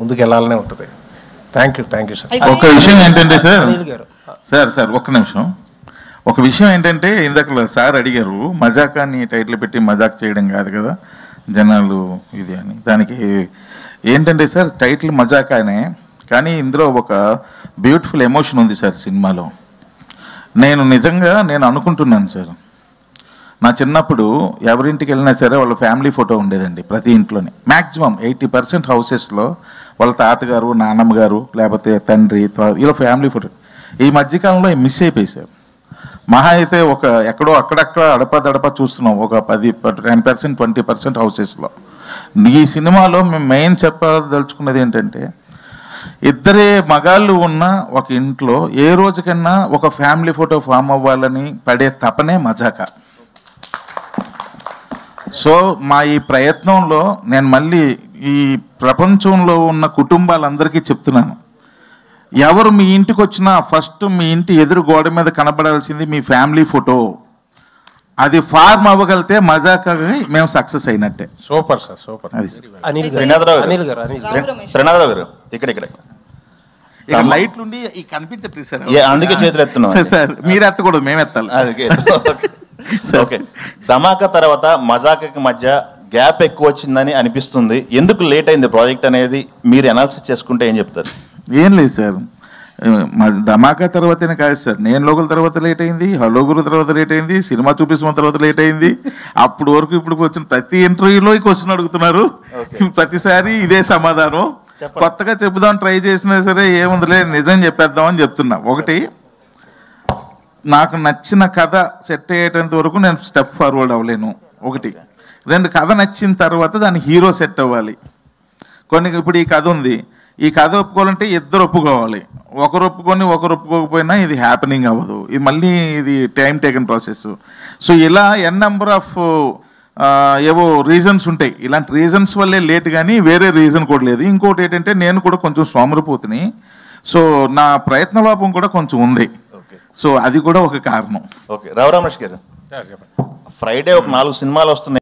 ముందుకు వెళ్ళాలనే ఉంటుంది. Thank you sir. ఒక విషయం ఏంటంటే సార్ ఒక్క నిమిషం. ఒక విషయం ఏంటంటే ఇందాక సార్ అడిగారు మజాక్ అని టైటిల్ పెట్టి మజాక్ చేయడం కాదు కదా జనాలు ఇది అని. దానికి ఏంటంటే సార్ టైటిల్ మజాక్ అనే, కానీ ఇందులో ఒక బ్యూటిఫుల్ ఎమోషన్ ఉంది సార్ సినిమాలో. నేను అనుకుంటున్నాను సార్, నా చిన్నప్పుడు ఎవరింటికి వెళ్ళినా సరే వాళ్ళ ఫ్యామిలీ ఫోటో ఉండేదండి ప్రతి ఇంట్లోనే. మ్యాక్సిమం 80% హౌసెస్లో వాళ్ళ తాతగారు, నాన్నమ్మ గారు, లేకపోతే తండ్రి, ఇలా ఫ్యామిలీ ఫోటో. ఈ మధ్యకాలంలో మిస్ అయిపోయి సార్. మహా అయితే ఒక ఎక్కడో అక్కడక్కడ అడపా చూస్తున్నాం, ఒక 10% 20% హౌసెస్లో. ఈ సినిమాలో మేము మెయిన్ చెప్పదలుచుకున్నది ఏంటంటే, ఇద్దరే మగాళ్ళు ఉన్న ఒక ఇంట్లో ఏ రోజుకన్నా ఒక ఫ్యామిలీ ఫోటో ఫామ్ అవ్వాలని పడే తపనే మజాక. సో మా ఈ ప్రయత్నంలో నేను మళ్ళీ ఈ ప్రపంచంలో ఉన్న కుటుంబాలందరికీ చెప్తున్నాను, ఎవరు మీ ఇంటికి వచ్చినా ఫస్ట్ మీ ఇంటి ఎదురు గోడ మీద కనబడాల్సింది మీ ఫ్యామిలీ ఫోటో. అది ఫార్మ్ అవ్వగలితే మజాకని మేము సక్సెస్ అయినట్టే. Super sir, super. అది త్రినాథరావు గారు ఇక్కడ లైట్లు ఉండి కనిపించట్లేదు సార్, అందుకే చేతులు ఎత్తున్నాం సార్. మీరు ఎత్తకూడదు, మేము ఎత్తాలి. ఓకే, ధమాకా తర్వాత మజాకాకి మధ్య గ్యాప్ ఎక్కువ వచ్చిందని అనిపిస్తుంది. ఎందుకు లేట్ అయింది ప్రాజెక్ట్ అనేది మీరు అనాలిసిస్ చేసుకుంటే ఏం చెప్తారు? ఏం లేదు సార్, ధమాకా తర్వాతనే కాదు సార్. నేను లోకల్ తర్వాత లేట్ అయింది, హలో గురు తర్వాత లేట్ అయింది, సినిమా చూపిస్తున్న తర్వాత లేట్ అయింది. అప్పుడు వరకు ఇప్పుడు వచ్చిన ప్రతి ఇంటర్వ్యూలో ఈ క్వశ్చన్ అడుగుతున్నారు, ప్రతిసారి ఇదే సమాధానం. కొత్తగా చెబుదాం ట్రై చేసినా సరే ఏముందిలే నిజం చెప్పేద్దామని చెప్తున్నా. ఒకటి, నాకు నచ్చిన కథ సెట్ అయ్యేటంత వరకు నేను స్టెప్ ఫార్వర్డ్ అవ్వలేను. ఒకటి. రెండు, కథ నచ్చిన తర్వాత దాని హీరో సెట్ అవ్వాలి. ఇప్పుడు ఈ కథ ఉంది, ఈ కథ ఒప్పుకోవాలంటే ఇద్దరు ఒప్పుకోవాలి. ఒకరు ఒప్పుకొని ఒకరు ఒప్పుకోకపోయినా ఇది హ్యాపెనింగ్ అవ్వదు. ఇది మళ్ళీ ఇది టైం టేకన్ ప్రాసెస్. సో ఇలా ఎన్ నెంబర్ ఆఫ్ ఏవో రీజన్స్ ఉంటాయి. ఇలాంటి రీజన్స్ వల్లే లేట్, కానీ వేరే రీజన్ కూడా లేదు. ఇంకోటి ఏంటంటే నేను కూడా కొంచెం సోమరిపోతుని, సో నా ప్రయత్న లోపం కూడా కొంచెం ఉంది. సో అది కూడా ఒక కారణం. ఓకే, రఘు రమేష్ గారు, ఫ్రైడే ఒక 4 సినిమాలు వస్తున్నాయి.